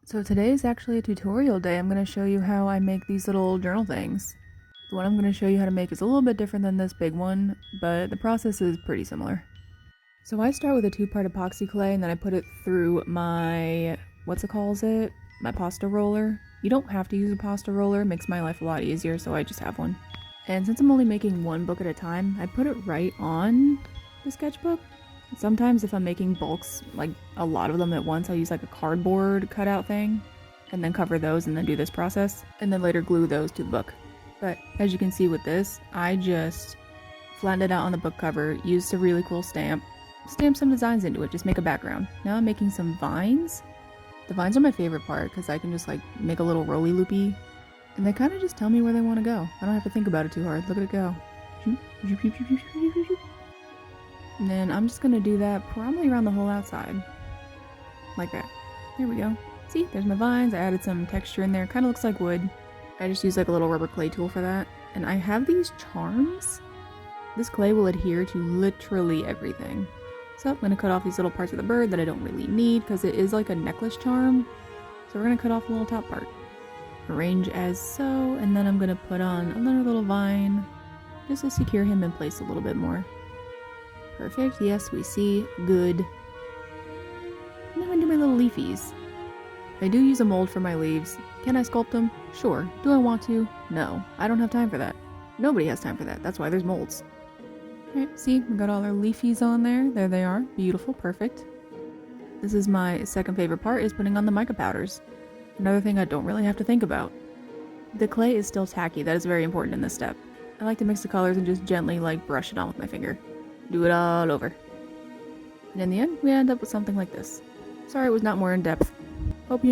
So today is actually a tutorial day. I'm going to show you how I make these little journal things. The one I'm going to show you how to make is a little bit different than this big one, but the process is pretty similar. So I start with a 2-part epoxy clay and then I put it through my, my pasta roller. You don't have to use a pasta roller, it makes my life a lot easier, so I just have one. And since I'm only making one book at a time, I put it right on the sketchbook. Sometimes if I'm making bulks, like a lot of them at once, I'll use like a cardboard cutout thing and then cover those and then do this process and then later glue those to the book. But as you can see with this, I just flattened it out on the book cover, used a really cool stamp, stamped some designs into it, just make a background. Now I'm making some vines. The vines are my favorite part because I can just like make a little roly loopy and they kind of just tell me where they want to go. I don't have to think about it too hard. Look at it go. And then I'm just gonna do that probably around the whole outside. Like that. There we go. See, there's my vines. I added some texture in there. Kind of looks like wood. I just used like a little rubber clay tool for that. And I have these charms. This clay will adhere to literally everything. So I'm gonna cut off these little parts of the bird that I don't really need because it is like a necklace charm. So we're gonna cut off the little top part. Arrange as so, and then I'm gonna put on another little vine just to secure him in place a little bit more. Perfect, yes, we see. Good. And then I'm gonna do my little leafies. I do use a mold for my leaves. Can I sculpt them? Sure. Do I want to? No. I don't have time for that. Nobody has time for that. That's why there's molds. Alright, see, we got all our leafies on there. There they are. Beautiful, perfect. This is my second favorite part, is putting on the mica powders. Another thing I don't really have to think about. The clay is still tacky. That is very important in this step. I like to mix the colors and just gently like brush it on with my finger. Do it all over. And in the end, we end up with something like this. Sorry it was not more in depth. Hope you enjoyed.